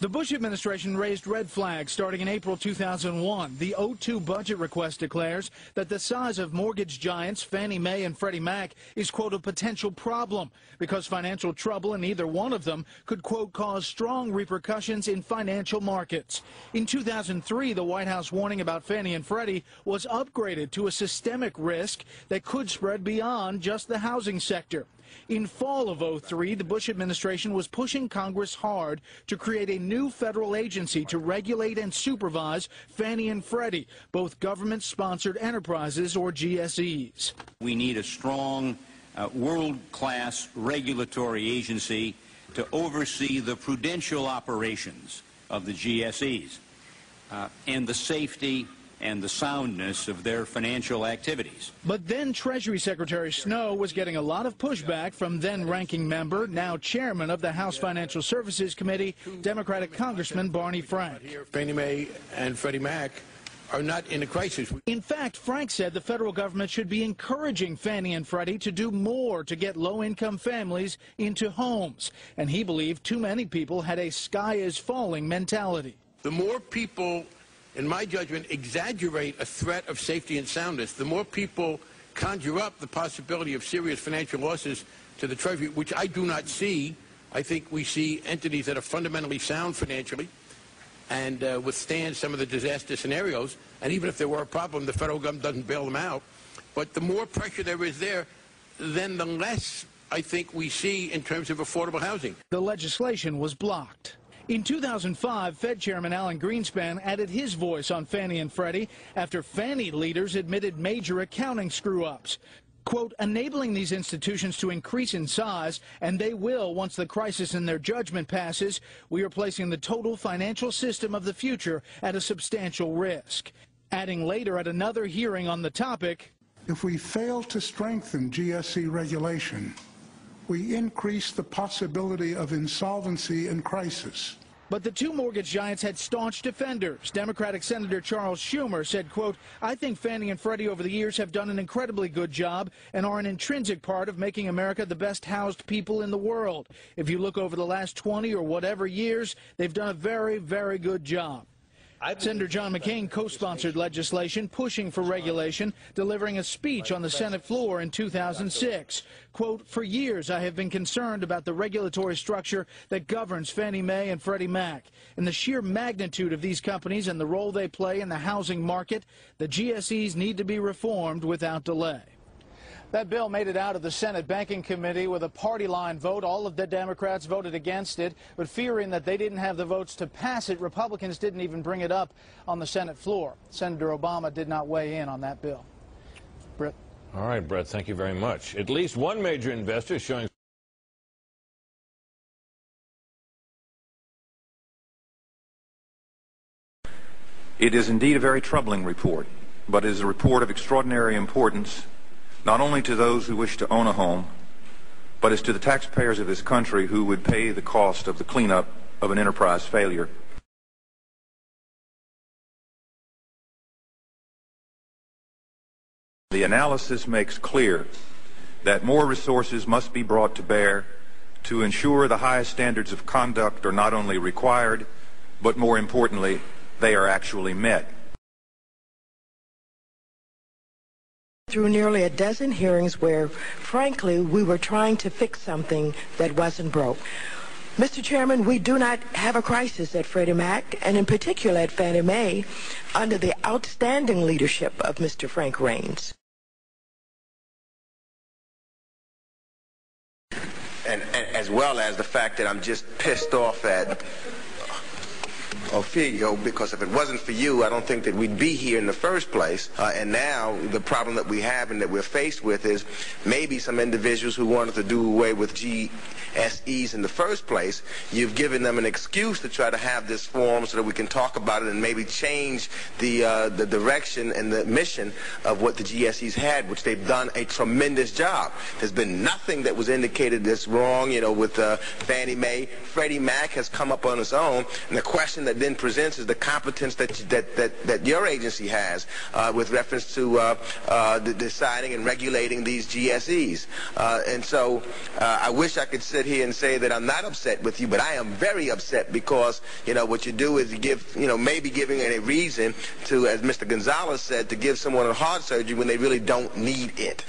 The Bush administration raised red flags starting in April 2001. The 02 budget request declares that the size of mortgage giants Fannie Mae and Freddie Mac is, quote, a potential problem because financial trouble in either one of them could, quote, cause strong repercussions in financial markets. In 2003, the White House warning about Fannie and Freddie was upgraded to a systemic risk that could spread beyond just the housing sector. In fall of 03, the Bush administration was pushing Congress hard to create a new federal agency to regulate and supervise Fannie and Freddie, both government-sponsored enterprises or GSEs. We need a strong, world-class regulatory agency to oversee the prudential operations of the GSEs and the safety and the soundness of their financial activities. But then Treasury Secretary Snow was getting a lot of pushback from then-ranking member, now chairman of the House Financial Services Committee, Democratic Congressman Barney Frank. Fannie Mae and Freddie Mac are not in a crisis. In fact, Frank said the federal government should be encouraging Fannie and Freddie to do more to get low-income families into homes. And he believed too many people had a sky-is-falling mentality. The more people, in my judgment, exaggerate a threat of safety and soundness, the more people conjure up the possibility of serious financial losses to the Treasury, which I do not see. I think we see entities that are fundamentally sound financially and withstand some of the disaster scenarios. And even if there were a problem, the federal government doesn't bail them out. But the more pressure there is there, then the less I think we see in terms of affordable housing. The legislation was blocked. In 2005, Fed Chairman Alan Greenspan added his voice on Fannie and Freddie after Fannie leaders admitted major accounting screw-ups. Quote, enabling these institutions to increase in size, and they will once the crisis in their judgment passes, we are placing the total financial system of the future at a substantial risk. Adding later at another hearing on the topic, if we fail to strengthen GSE regulation, we increase the possibility of insolvency and crisis. But the two mortgage giants had staunch defenders. Democratic Senator Charles Schumer said, quote, I think Fannie and Freddie over the years have done an incredibly good job and are an intrinsic part of making America the best housed people in the world. If you look over the last 20 or whatever years, they've done a very, very good job. Senator John McCain co-sponsored legislation pushing for regulation, delivering a speech on the Senate floor in 2006. Quote, for years I have been concerned about the regulatory structure that governs Fannie Mae and Freddie Mac. And the sheer magnitude of these companies and the role they play in the housing market, the GSEs need to be reformed without delay. That bill made it out of the Senate Banking Committee with a party line vote. All of the Democrats voted against it, but fearing that they didn't have the votes to pass it, Republicans didn't even bring it up on the Senate floor. Senator Obama did not weigh in on that bill. Britt. All right, Brett, thank you very much. At least one major investor is showing It is indeed a very troubling report, but it is a report of extraordinary importance not only to those who wish to own a home, but as to the taxpayers of this country who would pay the cost of the cleanup of an enterprise failure. The analysis makes clear that more resources must be brought to bear to ensure the highest standards of conduct are not only required, but more importantly, they are actually met. Through nearly a dozen hearings where, frankly, we were trying to fix something that wasn't broke. Mr. Chairman, we do not have a crisis at Freddie Mac, and in particular at Fannie Mae, under the outstanding leadership of Mr. Frank Raines. And as well as the fact that I'm just pissed off at Ophelia, because if it wasn't for you, I don't think that we'd be here in the first place. And now the problem that we have and that we're faced with is maybe some individuals who wanted to do away with GSEs in the first place, you've given them an excuse to try to have this forum so that we can talk about it and maybe change the direction and the mission of what the GSEs had, which they've done a tremendous job. There's been nothing that was indicated that's wrong, you know, with Fannie Mae. Freddie Mac has come up on its own, and the question that then presents is the competence that your agency has with reference to deciding and regulating these GSEs. And so I wish I could sit here and say that I'm not upset with you, but I am very upset because, you know, what you do is you give, you know, maybe giving a reason to, as Mr. Gonzalez said, to give someone a heart surgery when they really don't need it.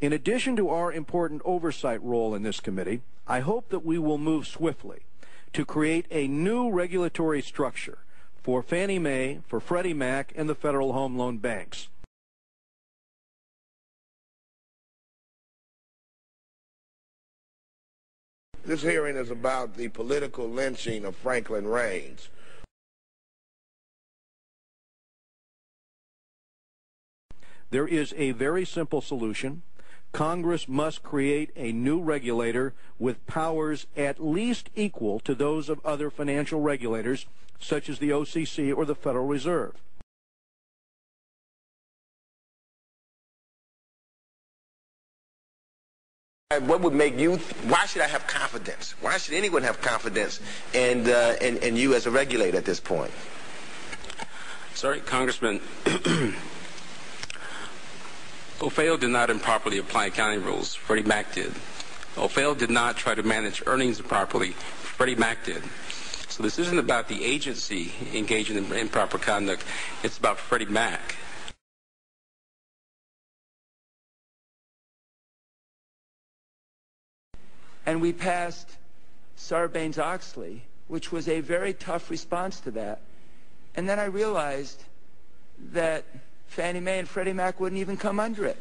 In addition to our important oversight role in this committee, I hope that we will move swiftly to create a new regulatory structure for Fannie Mae, for Freddie Mac, and the Federal Home Loan Banks. This hearing is about the political lynching of Franklin Raines. There is a very simple solution. Congress must create a new regulator with powers at least equal to those of other financial regulators, such as the OCC or the Federal Reserve. What would make you, why should I have confidence? Why should anyone have confidence in you as a regulator at this point? Sorry, Congressman. OFAO did not improperly apply accounting rules. Freddie Mac did. OFAO did not try to manage earnings improperly. Freddie Mac did. So this isn't about the agency engaging in improper conduct. It's about Freddie Mac. And we passed Sarbanes-Oxley, which was a very tough response to that. And then I realized that Fannie Mae and Freddie Mac wouldn't even come under it.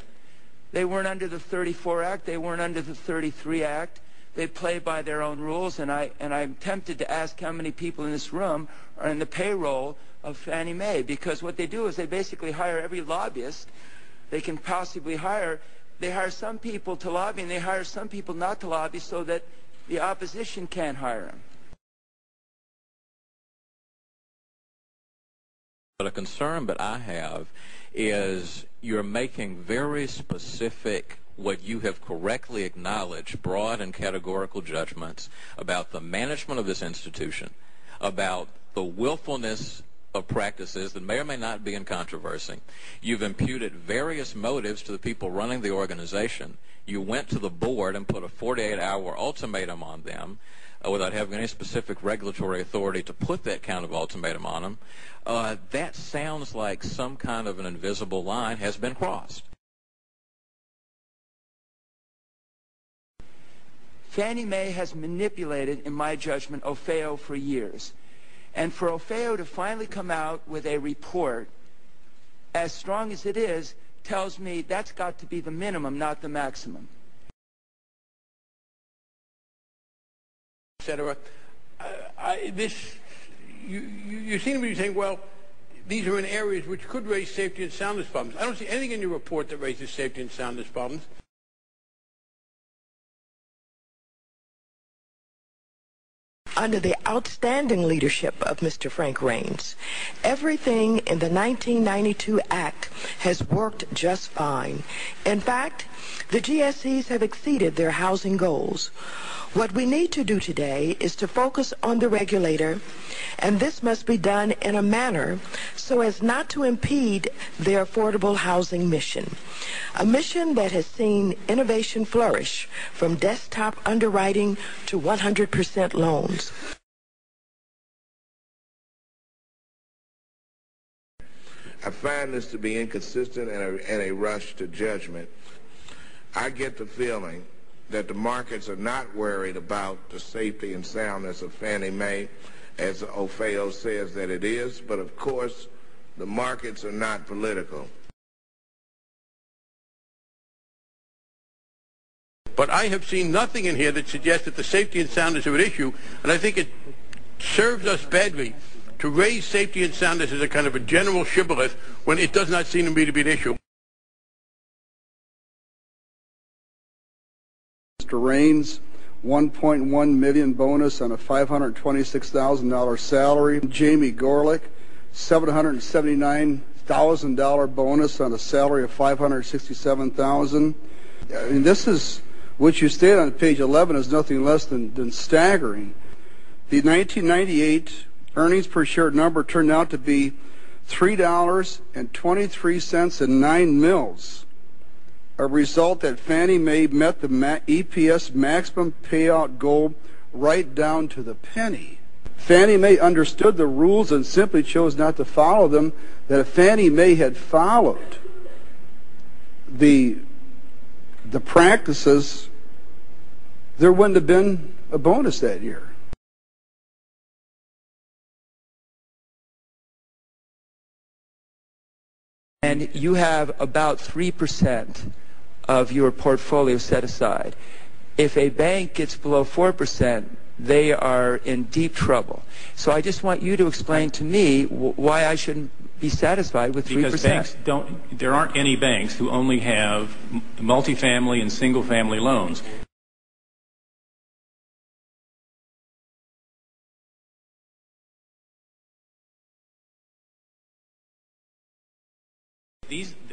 They weren't under the 34 Act. They weren't under the 33 Act. They play by their own rules, and I'm tempted to ask how many people in this room are in the payroll of Fannie Mae, because what they do is they basically hire every lobbyist they can possibly hire. They hire some people to lobby, and they hire some people not to lobby so that the opposition can't hire them. But a concern that I have is you're making very specific, what you have correctly acknowledged, broad and categorical judgments about the management of this institution, about the willfulness of practices that may or may not be in controversy. You've imputed various motives to the people running the organization. You went to the board and put a 48-hour ultimatum on them without having any specific regulatory authority to put that kind of ultimatum on them. That sounds like some kind of an invisible line has been crossed. Fannie Mae has manipulated, in my judgment, OFAO for years. And for OFAO to finally come out with a report, as strong as it is, tells me that's got to be the minimum, not the maximum. Etc. You seem to be saying, well, these are in areas which could raise safety and soundness problems. I don't see anything in your report that raises safety and soundness problems. Under the outstanding leadership of Mr. Frank Raines, everything in the 1992 Act has worked just fine. In fact, the GSEs have exceeded their housing goals. What we need to do today is to focus on the regulator, and this must be done in a manner so as not to impede their affordable housing mission, a mission that has seen innovation flourish from desktop underwriting to 100% loans. I find this to be inconsistent and a rush to judgment. I get the feeling that the markets are not worried about the safety and soundness of Fannie Mae, as OFAO says that it is, but of course the markets are not political. But I have seen nothing in here that suggests that the safety and soundness are an issue, and I think it serves us badly to raise safety and soundness as a kind of a general shibboleth when it does not seem to me to be an issue. Mr. Raines, $1.1 million bonus on a $526,000 salary. Jamie Gorlick, $779,000 bonus on a salary of $567,000. I mean, this is What you state on page 11 is nothing less than staggering. The 1998 earnings per share number turned out to be $3.23 and 9 mils, a result that Fannie Mae met the EPS maximum payout goal right down to the penny. Fannie Mae understood the rules and simply chose not to follow them. That if Fannie Mae had followed the practices, there wouldn't have been a bonus that year. And you have about 3% of your portfolio set aside. If a bank gets below 4%, they are in deep trouble. So I just want you to explain to me why I shouldn't be satisfied with 3%. Because banks don't, there aren't any banks who only have multifamily and single-family loans.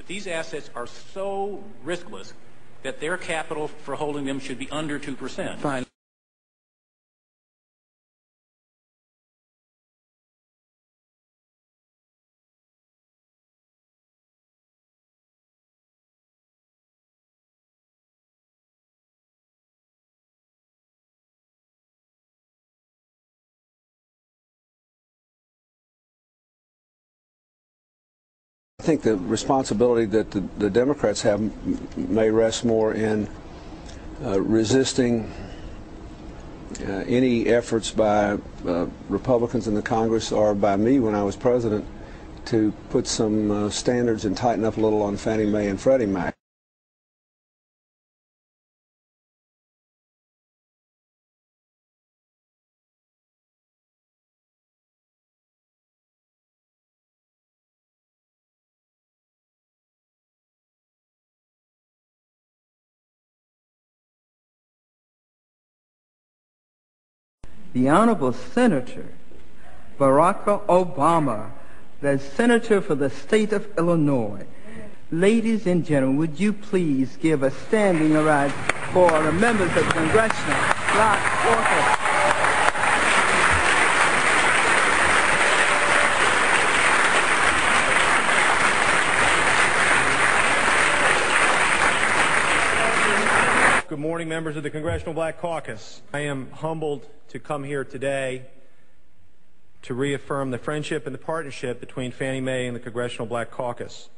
These assets are so riskless that their capital for holding them should be under 2%. Fine. I think the responsibility that the Democrats have may rest more in resisting any efforts by Republicans in the Congress or by me when I was president to put some standards and tighten up a little on Fannie Mae and Freddie Mac. The Honorable Senator Barack Obama, the Senator for the state of Illinois. Ladies and gentlemen, would you please give a standing round for the members of the Congressional Black Caucus. Good morning, members of the Congressional Black Caucus. I am humbled to come here today to reaffirm the friendship and the partnership between Fannie Mae and the Congressional Black Caucus.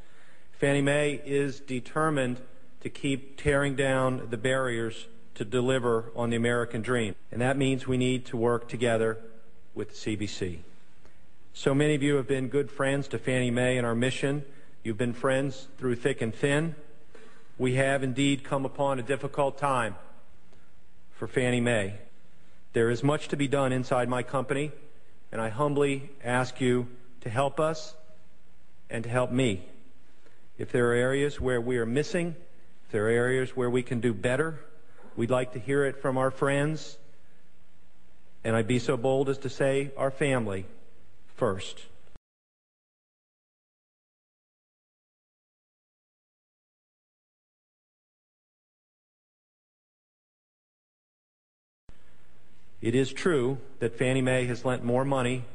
Fannie Mae is determined to keep tearing down the barriers to deliver on the American dream, and that means we need to work together with the CBC. So many of you have been good friends to Fannie Mae and our mission. You've been friends through thick and thin. We have indeed come upon a difficult time for Fannie Mae. There is much to be done inside my company, and I humbly ask you to help us and to help me. If there are areas where we are missing, if there are areas where we can do better, we'd like to hear it from our friends, and I'd be so bold as to say our family first. It is true that Fannie Mae has lent more money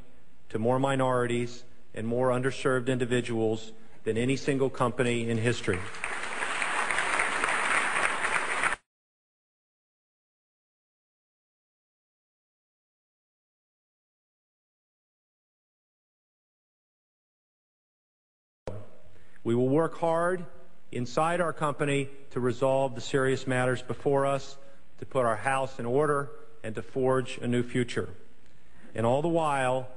to more minorities and more underserved individuals than any single company in history. We will work hard inside our company to resolve the serious matters before us, to put our house in order, and to forge a new future. And all the while,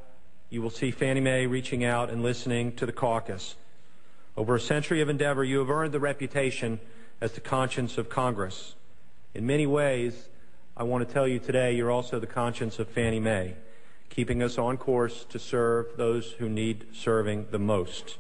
you will see Fannie Mae reaching out and listening to the caucus. Over a century of endeavor, you have earned the reputation as the conscience of Congress. In many ways, I want to tell you today, you're also the conscience of Fannie Mae, keeping us on course to serve those who need serving the most.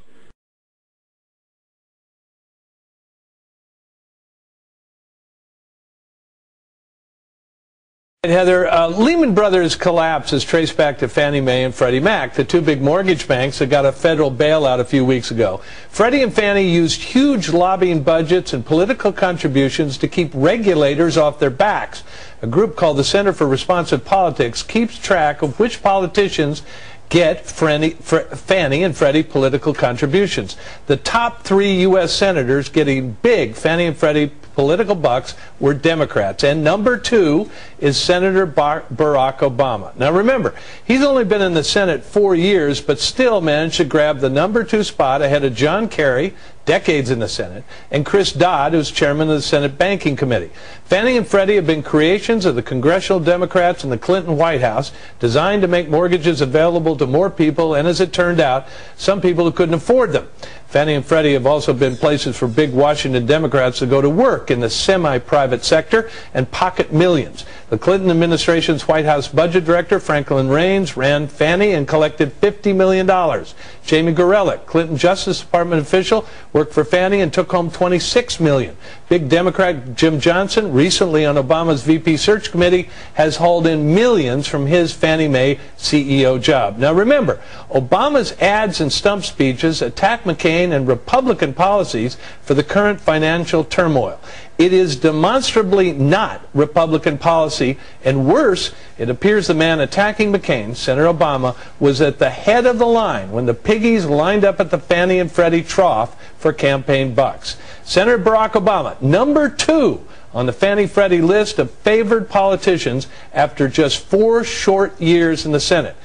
Heather, Lehman Brothers collapse is traced back to Fannie Mae and Freddie Mac, the two big mortgage banks that got a federal bailout a few weeks ago. Freddie and Fannie used huge lobbying budgets and political contributions to keep regulators off their backs. A group called the Center for Responsive Politics keeps track of which politicians get Fannie and Freddie political contributions. The top 3 U.S. senators getting big Fannie and Freddie political bucks were Democrats, and number 2 is Senator Barack Obama. Now remember, he's only been in the Senate 4 years, but still managed to grab the number 2 spot ahead of John Kerry, decades in the Senate, and Chris Dodd, who's chairman of the Senate Banking Committee. Fannie and Freddie have been creations of the congressional Democrats in the Clinton White House, designed to make mortgages available to more people, and as it turned out, some people who couldn't afford them. Fannie and Freddie have also been places for big Washington Democrats to go to work in the semi-private sector and pocket millions. The Clinton administration's White House budget director, Franklin Raines, ran Fannie and collected $50 million. Jamie Gorelick, Clinton Justice Department official, worked for Fannie and took home $26 million. Big Democrat Jim Johnson, recently on Obama's VP search committee, has hauled in millions from his Fannie Mae CEO job. Now remember, Obama's ads and stump speeches attack McCain and Republican policies for the current financial turmoil. It is demonstrably not Republican policy, and worse, it appears the man attacking McCain, Senator Obama, was at the head of the line when the piggies lined up at the Fannie and Freddie trough for campaign bucks. Senator Barack Obama, number 2 on the Fannie-Freddie list of favored politicians after just 4 short years in the Senate.